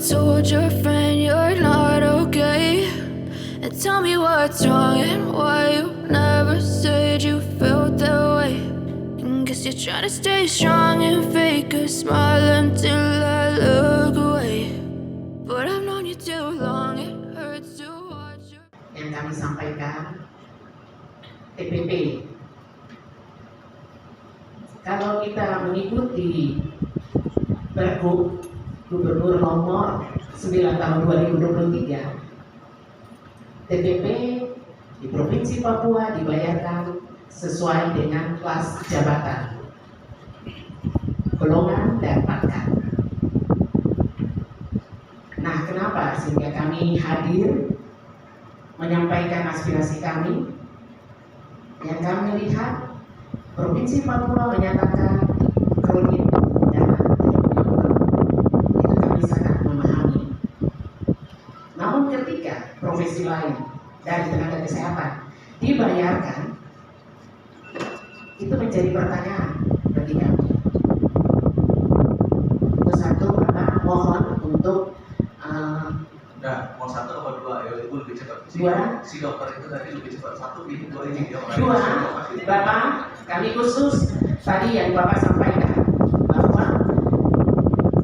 told your friend you're not okay? And tell me what's wrong and why you never said you felt that way. And guess you're trying to stay strong and fake a smile until I look away. But I've known you too long, it hurts to watch you. Yang kami sampaikan TPP. Kalau kita mengikuti Pergub Gubernur Nomor 9 Tahun 2023, TPP di Provinsi Papua dibayarkan sesuai dengan kelas jabatan, golongan dan pangkat. Nah, kenapa sehingga kami hadir menyampaikan aspirasi kami? Yang kami lihat, Provinsi Papua menyatakan kredit dana itu kami sangat memahami. Namun ketika profesi lain dari tenaga kesehatan dibayarkan, itu menjadi pertanyaan bagi kami. Itu satu, maka mohon untuk mau satu atau dua, ya ibu lebih cepat. Dua. Si dokter itu tadi lebih cepat, satu ini dua ini dia. dua, Bapak, kami khusus tadi yang Bapak sampaikan bahwa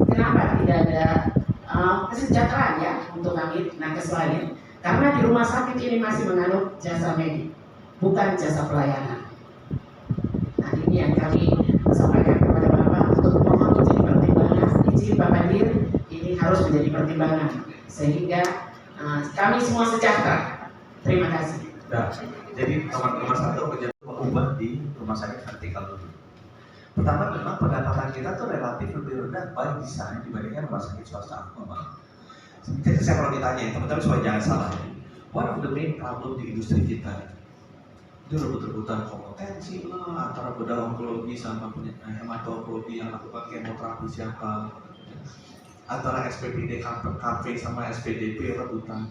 kenapa tidak ada kesejahteraan ya untuk kami nakes lain, karena di rumah sakit ini masih menganut jasa medik, bukan jasa pelayanan. Nah, ini yang kami sampaikan kepada Bapak untuk mohon menjadi pertimbangan. Izin Bapak Dir, ini harus menjadi pertimbangan sehingga kami semua sejahtera. Terima kasih. Nah, jadi nomor satu ubah di rumah sakit vertikal dulu. Pertama, memang pendapatan kita tuh relatif lebih rendah by design dibandingkan rumah sakit swasta. Jadi saya kalau ditanya, teman-teman supaya jangan salah. One of the main problem di industri kita itu rebut-rebutan kompetensi lah antara bedah onkologi sama hematologi yang lakukan kemoterapi siapa, antara SPPD KP sama SPDP rebutan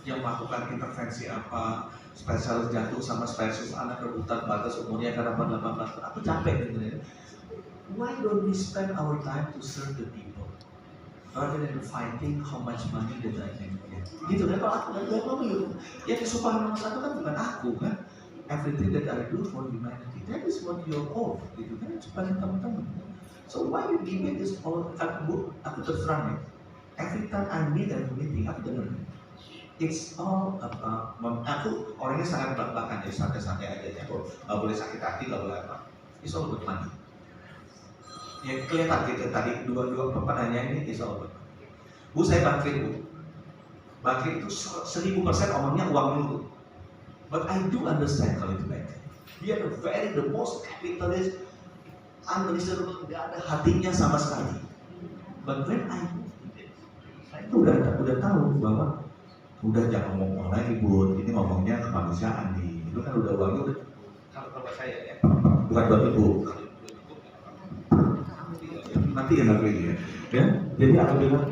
yang melakukan intervensi apa, spesialis jantung sama spesialis anak rebutan batas umurnya karena 18. Aku capek dengerin. Why don't we spend our time to serve the people rather than fighting how much money that I can get? Gitu kan, kalau aku nggak ngomong gitu. Yang disumpah nomor satu kan bukan aku kan. Everything that I do for humanity, that is what you're all, gitu kan, supaya teman-teman. So why you give me this all? Aku terus terang ya. Every time I meet a meeting, aku dengar. It's all about, aku orangnya sangat belak-belakan ya, santai-santai aja ya, nggak boleh sakit hati, nggak boleh apa. It's all about money. Ya kelihatan gitu tadi dua pertanyaan ini is all about money. Bu, saya bangkit bu. Bangkit itu 1000% omongnya uang dulu. But I do understand kalau itu bangkit. Dia the most capitalist, unreasonable, nggak ada hatinya sama sekali. But when saya itu udah tahu bahwa udah jangan ngomong lagi bu, ini ngomongnya kemanusiaan nih. Itu kan udah uangnya udah kalau saya ya, bukan buat ibu. Nanti yang lagi ya. Jadi aku bilang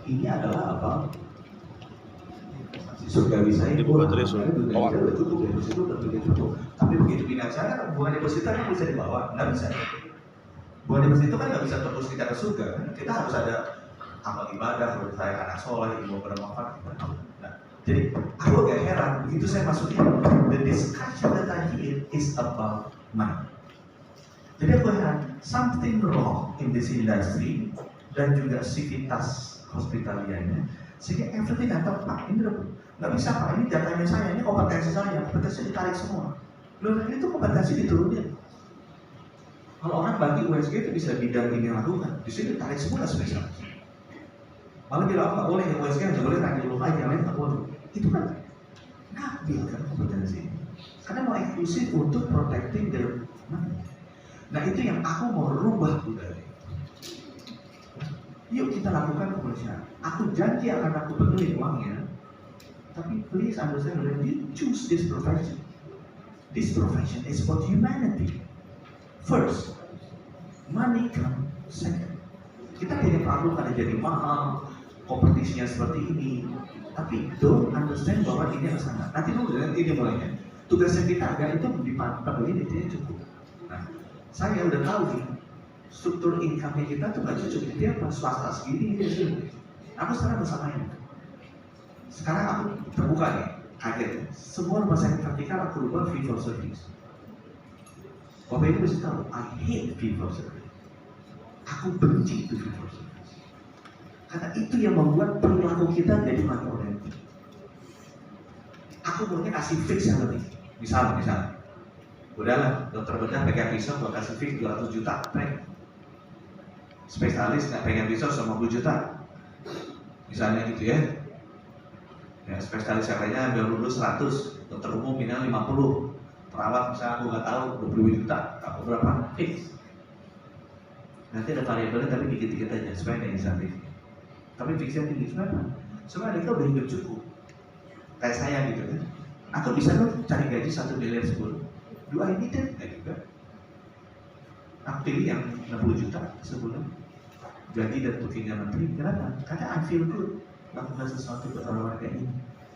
ini adalah apa? Surgawi saya itu udah tutup, deposito udah tutup. Tapi begitu pindah saya, bukan deposito kan bisa dibawa, nggak bisa. Bukan deposito kan nggak bisa terus kita ke surga. Kita harus ada amal ibadah, kalau saya anak soleh, ilmu bermanfaat, kita tahu. Nah, jadi aku agak heran, begitu saya masukin, the discussion that I hear is about money. Jadi aku heran, something wrong in this industry dan juga sivitas hospitaliannya, sehingga everything I thought, Pak, ini nggak bisa Pak, ini datanya saya, ini kompetensi saya, kompetensi ditarik semua. Loh, ini tuh kompetensi diturunin. Kalau orang bagi USG itu bisa bidang ini lakukan, di sini ditarik semua spesialis. Malah bilang nggak boleh USG nggak boleh radiolog aja, yang lain nggak boleh. Itu kan ngambil kan kompetensi. Karena mau eksklusif untuk protecting their money. Nah itu yang aku mau rubah budaya. Yuk kita lakukan kemanusiaan. Aku janji akan aku peduli uangnya, tapi please understand when you choose this profession is for humanity. First, money come second. Kita tidak perlu ada jadi mahal, kompetisinya seperti ini, tapi don't understand bahwa ini adalah sana. Nanti dulu ini mulainya. Tugasnya kita agar itu dipandang ini cukup. Nah, saya udah tahu nih struktur income kita tuh nggak cocok. Dia apa? Swasta segini, dia segini. Aku sekarang bersamain. Sekarang aku terbuka nih, kaget. Semua rumah sakit vertikal aku rubah fee for service. Bapak Ibu mesti tahu, I hate fee for service. Aku benci itu fee for service. Karena itu yang membuat perilaku kita jadi money oriented. Aku maunya kasih fix yang lebih. Misal, udahlah, dokter bedah pegang pisau, gua kasih fix 200 juta, prank. Spesialis nggak pegang pisau 50 juta, misalnya gitu ya. Ya, spesialis yang lainnya baru lulus 100, dokter umum minimal 50, perawat misalnya aku nggak tahu 20 juta, aku berapa? Fix. Nanti ada variabelnya tapi dikit-dikit aja supaya ada insentif. Tapi fixnya tinggi, supaya mereka udah hidup cukup. Kayak saya gitu kan. Aku bisa loh cari gaji 1 miliar sebulan. Do I need it? Nggak juga. Aku pilih yang 60 juta sebulan. Gaji dan tukinya menteri. Kenapa? Karena I feel good lakukan sesuatu buat orang-orang kayak ini.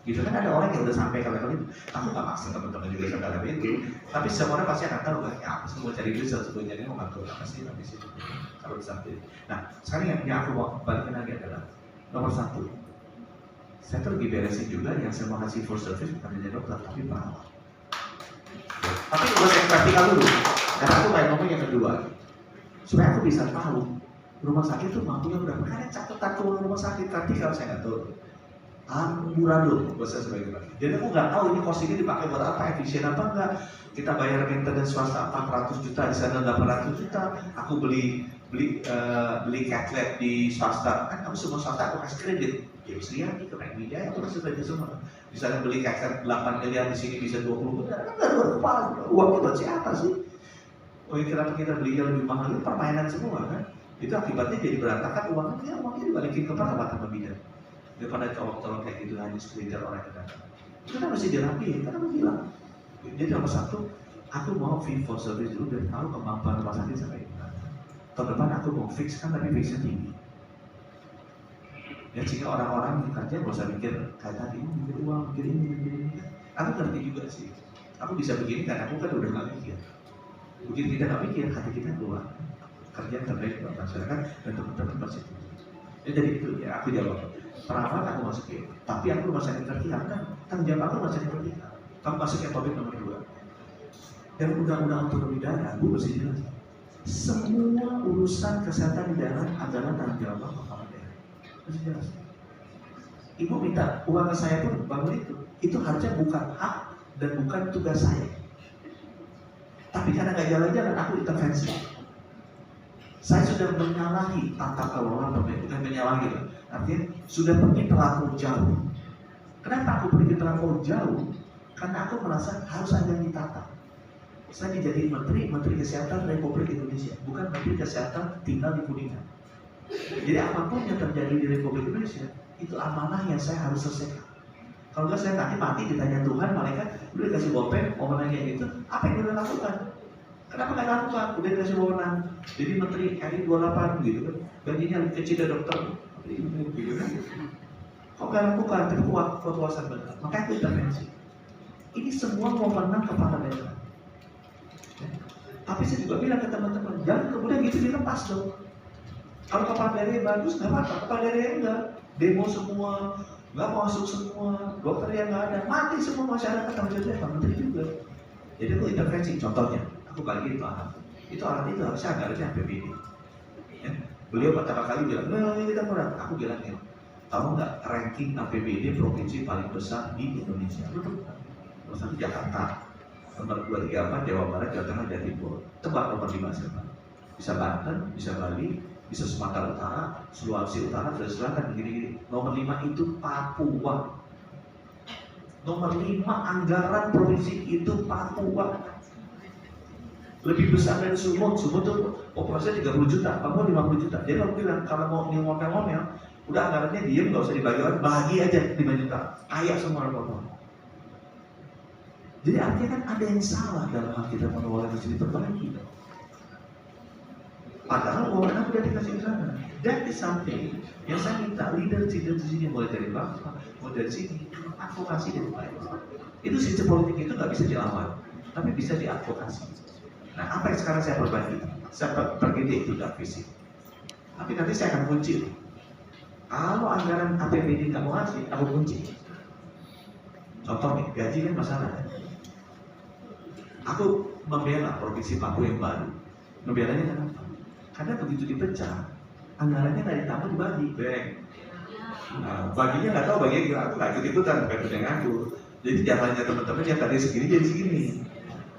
Gitu kan ada orang yang udah sampai ke level itu. Aku nggak maksa teman-teman juga sampai level itu. Tapi semua orang pasti akan tahu kan. Ya aku semua cari duit sebelumnya ini mau ngatur apa sih habis itu. Kalau sampai. Nah sekarang yang aku mau balikin lagi adalah nomor 1. Saya tuh lagi beresin juga yang saya mau kasih full service bukan hanya dokter tapi perawat. Tapi kalau saya praktikal dulu, dan aku main ngomong yang kedua, supaya aku bisa tahu rumah sakit itu mampunya berapa. Karena catatan keuangan rumah sakit praktikal saya nggak tahu. Amburadul, bahasa sebagai lagi. Jadi aku nggak tahu ini cost ini dipakai buat apa, efisien apa enggak. Kita bayar maintenance swasta 400 juta, di sana 800 juta. Aku beli cat lab di swasta, kan aku semua swasta aku kasih kredit. Ya Sriani, ke Bank Widya, aku kasih kredit semua. Misalnya beli cat lab 8 miliar, di sini bisa 20 miliar, kan nggak ada kepala. Uangnya buat siapa sih? Oh ya kenapa kita belinya lebih mahal? Itu permainan semua kan? Itu akibatnya jadi berantakan uangnya dibalikin ke perawat sama bidan. Daripada colok-colok kayak gitu hanya segelintir orang yang datang. Itu kan mesti dirapiin, kan aku bilang. Jadi nomor 1, aku mau fee for service dulu dan tahu kemampuan rumah sakit sampai gimana. Tahun depan aku mau fix kan tapi fixnya tinggi. Ya sehingga orang-orang yang kerja gak usah mikir kayak tadi, mikir uang, mikir ini. Aku ngerti juga sih. Aku bisa begini karena aku kan udah gak mikir. Begitu kita gak mikir, hati kita keluar. Kerja yang terbaik buat masyarakat dan teman-teman pasti. Jadi dari itu ya aku jawab. Perawat aku masukin, tapi aku rumah sakit vertikal kan tanggung jawab aku rumah sakit vertikal. Kamu masuk yang topik nomor 2. Dan undang-undang otonomi daerah, Bu mesti jelas. Semua urusan kesehatan di daerah adalah tanggung jawab kepala daerah. Mesti jelas. Ibu minta uang ke saya pun bangun itu harusnya bukan hak dan bukan tugas saya. Tapi karena nggak jalan-jalan, aku intervensi. Saya sudah menyalahi tata kelola pemerintah, bukan menyalahi, artinya sudah pergi terlalu jauh. Kenapa aku pergi terlalu jauh? Karena aku merasa harus ada yang ditata. Saya dijadiin Menteri Kesehatan Republik Indonesia, bukan Menteri Kesehatan tinggal di Kuningan. Jadi apapun yang terjadi di Republik Indonesia, itu amanah yang saya harus selesaikan. Kalau nggak saya nanti mati ditanya Tuhan, malaikat, udah dikasih bolpen, omongan kayak gitu, apa yang udah lakukan? Kenapa nggak lakukan? Udah dikasih wewenang, jadi Menteri RI 28 gitu kan, gajinya lebih kecil dari dokter, gitu kan? Kok nggak lakukan? Tapi kuat-kuasan benar. Makanya itu intervensi. Ini semua mau menang kepala daerah. Tapi saya juga bilang ke teman-teman, jangan kemudian gitu dilepas dong. Kalau kepala daerahnya bagus, nggak apa-apa. Kepala daerahnya enggak, demo semua, nggak masuk semua, dokter yang nggak ada, mati semua masyarakat tanggung jawabnya Pak Menteri juga. Jadi aku intervensi, contohnya, aku balikin itu alat itu harusnya anggarannya APBD. Ya. Beliau pertama kali bilang, nah ini kita kurang. Aku bilang ya, tahu nggak ranking APBD provinsi paling besar di Indonesia? Nomor 1 Jakarta, nomor 2, 3, 4 Jawa Barat, Jawa Tengah, Jawa Timur. Tebak nomor 5 siapa? Bisa Banten, bisa Bali, bisa Sumatera Utara, Sulawesi Utara, Sulawesi Selatan, gini-gini. Nomor 5 itu Papua. Nomor 5 anggaran provinsi itu Papua. Lebih besar dari Sumut. Sumut tuh populasinya 30 juta, Papua 50 juta. Jadi aku bilang kalau mau ngomel-ngomel, udah anggarannya diem, nggak usah dibagi orang, bagi aja 5 juta. Kaya semua orang Papua. Jadi artinya kan ada yang salah dalam hal kita mengelola mesti diperbaiki. Padahal orang udah dikasih ke sana. That is something yang saya minta leader di sini, mulai dari Bapak, mulai dari sini, advokasi dari lain. Itu sistem politik itu nggak bisa dilawan, tapi bisa diadvokasi. Nah, apa yang sekarang saya perbaiki? saya pergi deh itu fisik. Tapi nanti saya akan kunci. Kalau anggaran APBD nggak mau ngasih, aku kunci. Contoh nih, gaji kan masalah. Aku membela provinsi Papua yang baru. Membelanya kenapa? Karena begitu dipecah, anggarannya nggak ditambah dibagi, bang. Nah, baginya nggak tahu baginya gimana, aku nggak ikut-ikutan, bukan dengan aku. Jadi jalannya teman-teman yang tadi segini jadi segini.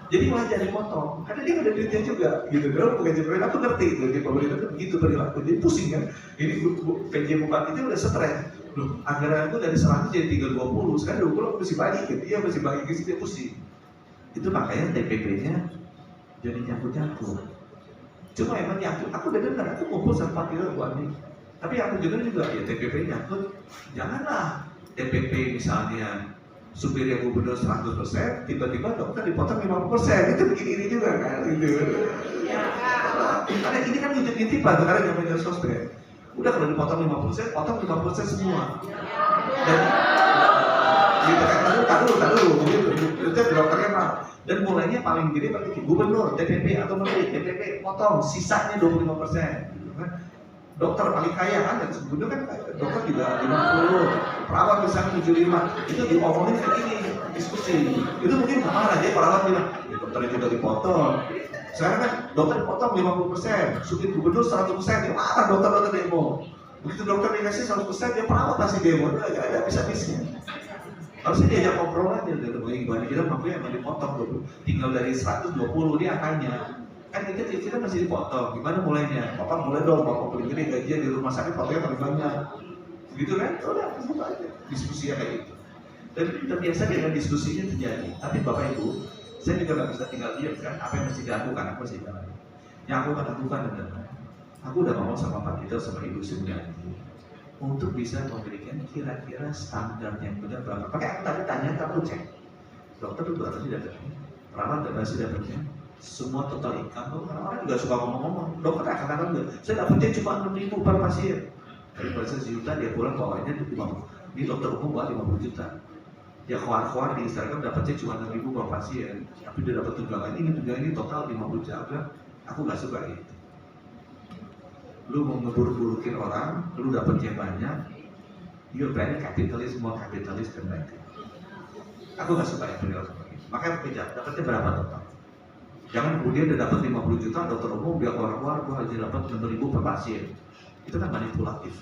Jadi malah jadi potong, karena dia nggak ada duitnya juga, gitu. Kalau bukan jadi aku ngerti itu di pemerintah itu begitu perilaku, jadi pusing kan. Ini PJ Bupati itu udah stres. Loh, anggaran aku dari 100 jadi 320, sekarang 20 aku mesti bagi, gitu. Iya mesti bagi ke sini, dia pusing. Itu makanya TPP-nya jadi nyangkut-nyangkut. Cuma emang nyangkut, aku udah dengar, aku kumpul sama Pak Tiro buat nih. Tapi aku juga ya TPP nyangkut, janganlah TPP misalnya supirnya gubernur 100%, tiba-tiba dokter dipotong 50%, itu begini juga kan, gitu. Karena ini kan ngintip-ngintipan, karena namanya sosmed. Udah kalau dipotong 50%, potong 50% semua. Dan gitu kan, taruh, itu dokternya mah. Dan mulainya paling gede berarti gubernur, TPP atau menteri, TPP potong, sisanya 25%. Gitu kan. Dokter paling kaya kan, dan sebelumnya kan dokter juga 50, perawat misalnya 75, itu diomongin kayak gini, diskusi. Itu mungkin nggak marah, jadi perawat bilang, ya dokter itu udah dipotong. Sekarang kan dokter dipotong 50%, supir gubernur 100%, dia marah dokter demo. Begitu dokter dikasih 100%, dia perawat masih demo, itu agak ada bisa-bisnya. Harusnya diajak ngobrol aja, udah gimana kita mampu yang dipotong dulu. Tinggal dari 120 dia angkanya. Kan kita masih dipotong, gimana mulainya? Bapak mulai dong, bapak paling gede gajian di rumah sakit, potongnya paling banyak. Gitu kan? Udah, buka aja. Diskusinya kayak gitu. Dan terbiasa dengan diskusinya terjadi. Tapi Bapak Ibu, saya juga nggak bisa tinggal diam kan? Apa yang mesti dilakukan? Aku mesti jalan. Yang aku akan lakukan adalah, aku udah ngomong sama Pak Tito, sama Ibu Sumiati, untuk bisa memberikan kira-kira standar yang benar berapa. Pakai aku tadi tanya, aku cek. Dokter itu berapa sih dapatnya? Perawat berapa sih dapatnya? Semua total income, orang juga suka ngomong-ngomong. Dokter akan katakan, saya dapatnya cuma 6.000 per pasien. Dari pasien sejuta dia pulang bawahnya 50. Ini dokter umum buat 50 juta. Ya keluar-keluar di Instagram dapatnya cuma 6.000 per pasien. Tapi dia dapat tunjangan ini total 50 juta. Aku nggak suka gitu. Lu mau ngeburu-burukin orang, lu dapatnya banyak. You're very capitalist, more capitalist dan lain-lain. Aku nggak suka yang beliau seperti itu. Makanya kerja, dapatnya berapa total? Jangan kemudian udah dapat 50 juta, dokter umum dia keluar-keluar, gua hanya dapat 6.000 per pasien. Itu kan manipulatif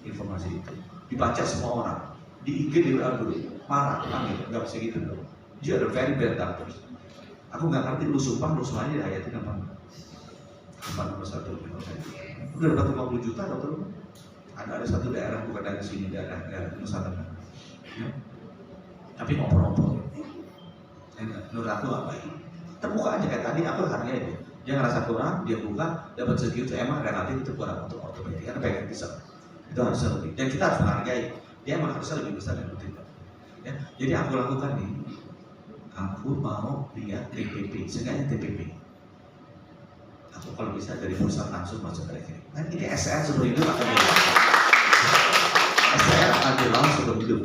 informasi itu. Dibaca semua orang, di IG di WA dulu, marah, panggil, nggak bisa gitu dong. You are very bad doctors. Aku nggak ngerti lu sumpah, lu semuanya diayatin apa? Apa nomor satu? Udah dapat 50 juta dokter umum. Ada satu daerah bukan dari sini, daerah Nusa Tenggara. Ya. Tapi ngobrol-ngobrol. Menurut aku apa ini? Terbuka aja kayak tadi, aku hargai dia. Dia ngerasa kurang, dia buka, dapat segitu, emang relatif itu kurang untuk ortopedi, karena pengen bisa. Itu harusnya lebih. Dan kita harus menghargai. Dia emang harusnya lebih besar dari itu. Ya. Jadi aku lakukan nih, aku mau lihat TPP, seenggaknya TPP. Aku kalau bisa dari pusat langsung masuk ke rekening. Kan ini SR sebelum hidup akan hidup. SR akan dilawan sebelum hidup.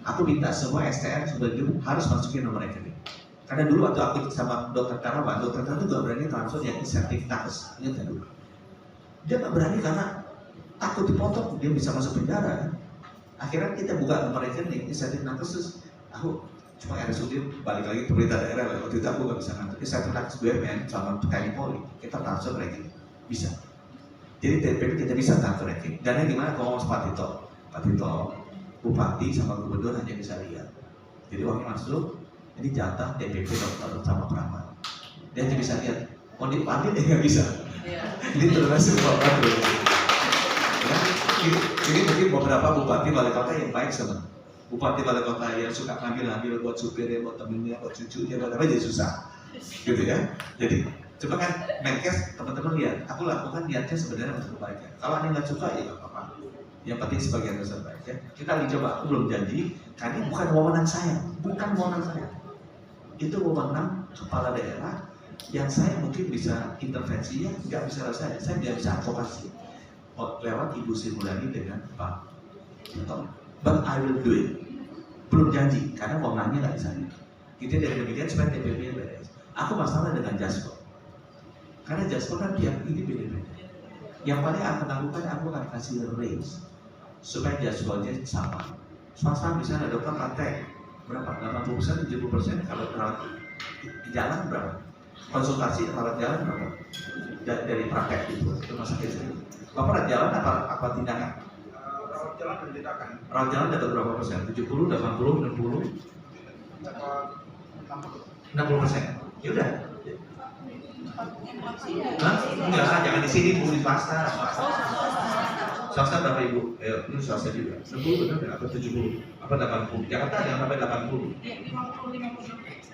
Aku minta semua STR sebelum hidup harus masukin nomor rekening. Karena dulu waktu aku sama dokter Tarawan, dokter Tarawan itu gak berani transfer yang insentif tax. Ingat kan dulu? Dia gak berani karena takut dipotong, dia bisa masuk penjara. Akhirnya kita buka nomor rekening, insentif tax. Aku cuma RSUD balik lagi pemerintah daerah, waktu itu aku gak bisa ngantor. Insentif tax BUMN sama TNI Polri, kita transfer rekening, bisa. Jadi TPP kita bisa transfer rekening. Dan gimana kalau ngomong sama Pak Tito, Bupati sama Gubernur hanya bisa lihat. Jadi uangnya masuk, ini jatah TPP dokter sama perawat. Dia hanya bisa lihat, oh diambil dia nggak bisa. Ini terus semua orang. Ini mungkin beberapa bupati wali kota yang baik sama. Bupati wali kota yang suka ngambil buat supirnya, buat temennya, buat cucunya, buat apa jadi susah, gitu ya. Jadi coba kan Menkes teman-teman lihat, aku lakukan niatnya sebenarnya untuk kebaikan. Kalau anda nggak suka ya nggak apa-apa. Yang penting sebagian besar baik ya. Kita dicoba, aku belum janji, karena ini bukan wewenang saya, bukan wewenang saya. Itu wewenang kepala daerah yang saya mungkin bisa intervensinya, nggak bisa saya tidak bisa advokasi lewat Ibu Sri Mulyani dengan Pak Tito. But I will do it. Belum janji, karena wewenangnya nggak bisa. Kita dari demikian supaya TPP beres. Aku masalah dengan Jasko. Karena Jaspol kan tiap ini beda-beda. Yang paling akan lakukan, aku akan kasih range supaya Jaspolnya sama. Swasta misalnya dokter praktek berapa? 80%, 70%. Kalau perawat jalan berapa? Konsultasi perawat jalan berapa? Dari praktek itu rumah sakit sendiri. Bapak jalan apa tindakan? Rawat jalan dan tindakan. Rawat jalan dapat berapa persen? 70, 80, 60? 60%. Ya udah. Hah? Enggak, jangan di sini, Bu, di swasta. Swasta berapa Ibu? Ini swasta juga. 60 benar nggak? Apa 70? Apa 80? Jakarta jangan sampai 80.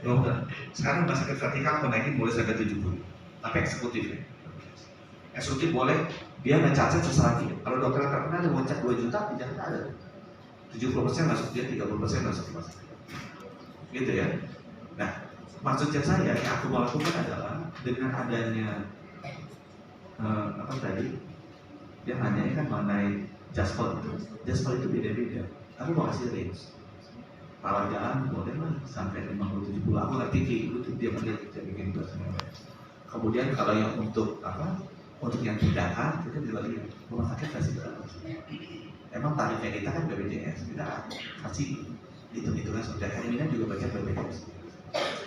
50. Sekarang rumah sakit vertikal menaikin boleh sampai 70. Tapi eksekutif ya. Eksekutif boleh, dia ngecat seserah dia. Kalau dokter terkenal ada ngecat 2 juta, di Jakarta ada. 70% masuk dia, 30% masuk rumah sakit. Gitu ya. Nah, maksudnya saya yang aku mau lakukan adalah dengan adanya apa tadi? Dia nanya kan mengenai Jaspol itu. Jaspol itu beda-beda. Aku mau kasih range. Rawat jalan boleh lah sampai 50-70. Aku nggak tinggi, itu dia bikin itu. Kemudian kalau yang untuk apa? Untuk yang tindakan kita dibagi rumah sakit kasih berapa? Emang tarifnya kita kan BPJS, kita kasih hitung-hitungan seperti ini kan juga bagian BPJS.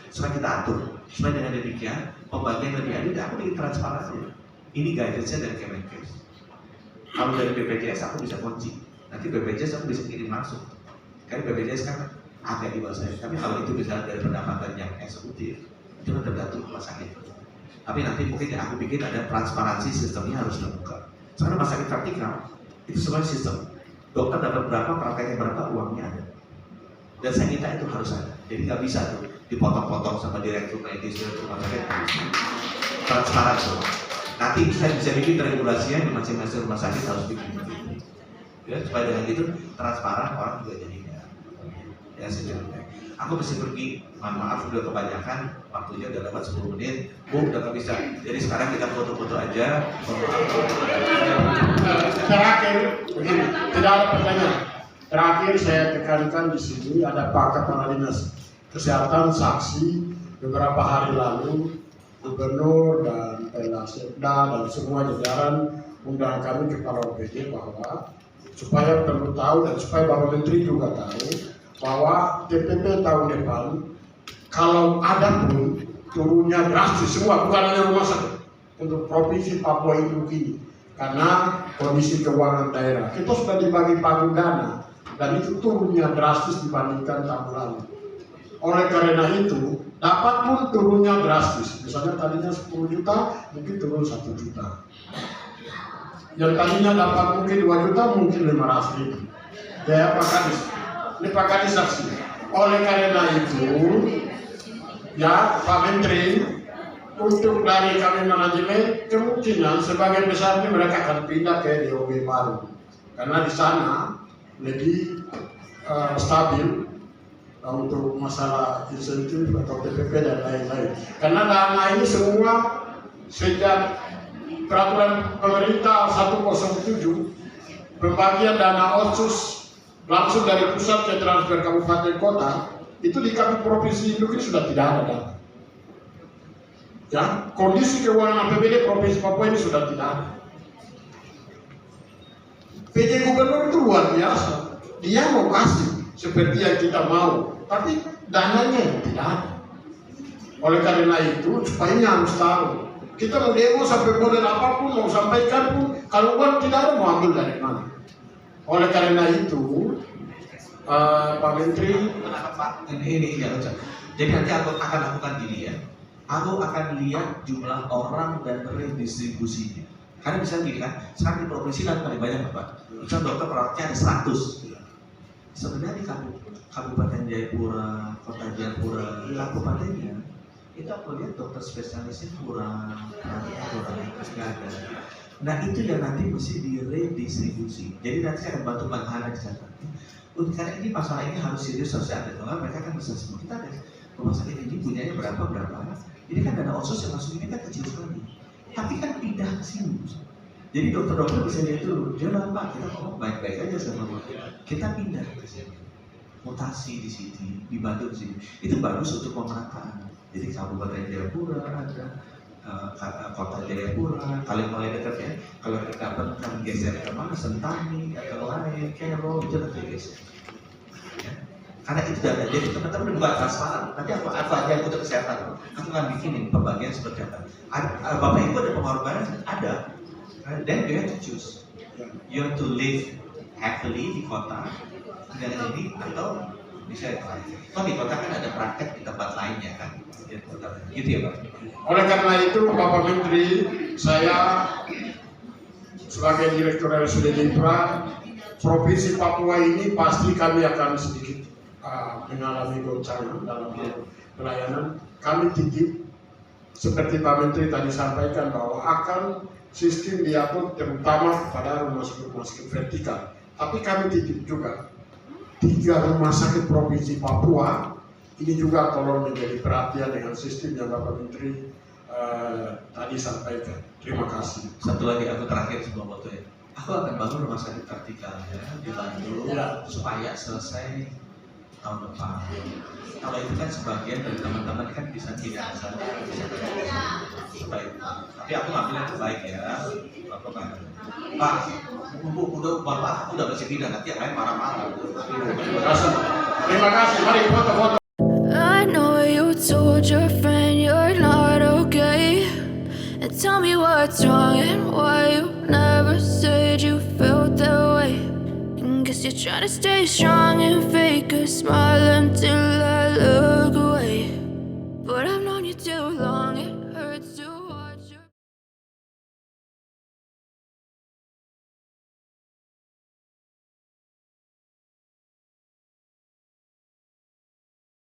Supaya kita atur, supaya dengan demikian pembagian lebih adil. Aku bikin transparansi. Ini guidance-nya dari Kemenkes. Kalau dari BPJS aku bisa kunci, nanti BPJS aku bisa kirim langsung. Karena BPJS kan agak di bawah saya. Tapi kalau itu bisa dari pendapatan yang eksekutif, itu kan tergantung rumah sakit. Tapi nanti mungkin yang aku bikin ada transparansi sistemnya harus terbuka. Sekarang rumah sakit vertikal itu semuanya sistem. Dokter dapat berapa, prakteknya berapa, uangnya ada. Dan saya minta itu harus ada. Jadi nggak bisa tuh dipotong-potong sama direktur medis rumah sakit. Transparan tuh. Nanti saya bisa bikin regulasinya di masing-masing rumah sakit harus bikin. Ya, supaya dengan itu transparan orang juga jadi ya sebenarnya. Aku mesti pergi, mohon maaf udah kebanyakan, waktunya udah lewat 10 menit. Bu, udah nggak bisa. Jadi sekarang kita foto-foto aja. Terakhir, begini, tidak ada pertanyaan. Terakhir saya tekankan di sini ada Pak Kepala Dinas Kesehatan saksi beberapa hari lalu Gubernur dan Pelasekda dan semua jajaran undang kami Kepala OPD bahwa supaya perlu tahu dan supaya Bapak Menteri juga tahu bahwa TPP tahun depan kalau ada pun turunnya drastis semua, bukan hanya rumah sakit untuk provinsi Papua itu kini karena kondisi keuangan daerah kita sudah dibagi pagu dana dan itu turunnya drastis dibandingkan tahun lalu. Oleh karena itu dapat pun turunnya drastis, misalnya tadinya 10 juta mungkin turun 1 juta, yang tadinya dapat mungkin 2 juta mungkin 500.000. Ya Pak Kadis, ini Pak Kadis saksi. Oleh karena itu ya Pak Menteri, untuk dari kami manajemen kemungkinan sebagian besar mereka akan pindah ke DOB baru karena di sana lebih stabil untuk masalah insentif atau PPP dan lain-lain. Karena dana ini semua sejak peraturan pemerintah 107 pembagian dana otsus langsung dari pusat ke transfer kabupaten kota itu di kami provinsi itu sudah tidak ada dana. Ya, kondisi keuangan APBD provinsi Papua ini sudah tidak ada. PJ Gubernur itu luar biasa, dia mau kasih seperti yang kita mau, tapi dananya tidak ada. Oleh karena itu, supaya harus tahu, kita mau demo sampai model apapun, mau sampaikan pun, kalau uang tidak ada, mau ambil dari mana? Oleh karena itu, Pak Menteri, ini ya, jadi nanti aku akan lakukan gini ya. Aku akan lihat jumlah orang dan redistribusinya. Karena misalnya gini kan, sekarang di provinsi kan paling banyak Pak. Misalnya dokter perawatnya ada 100. Sebenarnya di Kabupaten Jayapura, Kota Jayapura, kabupatennya itu aku lihat dokter spesialisnya kurang nggak ada. Nah itu yang nanti mesti diredistribusi. Jadi nanti saya akan bantu Bang Hana di sana. Karena ini masalah ini harus serius, harus ada. Kalau mereka kan bisa semua kita ada rumah sakit ini punyanya berapa. Ini kan dana otsus yang masuk ini kan kecil sekali. Tapi kan pindah ke sini. Jadi dokter-dokter bisa lihat dulu, dia Pak, kita ngomong baik-baik aja sama kita pindah ke sini. Mutasi di sini, dibantu di sini. Itu bagus untuk pemerataan. Jadi Kabupaten Jayapura ada, kota Jayapura, paling mulai dekat ya. Kalau kita kan geser ke mana, Sentani atau lain, Kero itu nanti geser. Ya. Karena itu sudah ada, jadi teman-teman buat transparan. Nanti apa aja untuk kesehatan, kamu nggak bikinin pembagian seperti apa. Bapak Ibu ada pengorbanan, ada. Then you have to choose. You have to live happily di kota dengan ini atau bisa yang lain. Kalau di kota kan ada praktek di tempat lainnya kan. Gitu ya Pak. Oleh karena itu Bapak Menteri, saya sebagai Direktur RSUD Jayapura, Provinsi Papua ini pasti kami akan sedikit mengalami goncangan dalam hal pelayanan. Kami titip seperti Pak Menteri tadi sampaikan bahwa akan sistem diatur terutama kepada rumah sakit vertikal. Tapi kami titip juga 3 rumah sakit Provinsi Papua ini juga tolong menjadi perhatian dengan sistem yang Bapak Menteri tadi sampaikan. Terima kasih. Satu lagi aku terakhir sebelum waktu ya. Aku akan bangun rumah sakit vertikal ya di Bandung supaya selesai tahun depan. Kalau itu kan sebagian dari teman-teman kan bisa tidak bisa supaya. Tapi aku ngambil yang terbaik ya. Pak, Bapak udah bersih pindah, nanti yang lain marah-marah. Terima kasih. Mari foto-foto. I know you told your friend you're not okay, and tell me what's wrong and why you never said you felt that way. And guess you're trying to stay strong and fake a smile until I look away. But I've known you too long.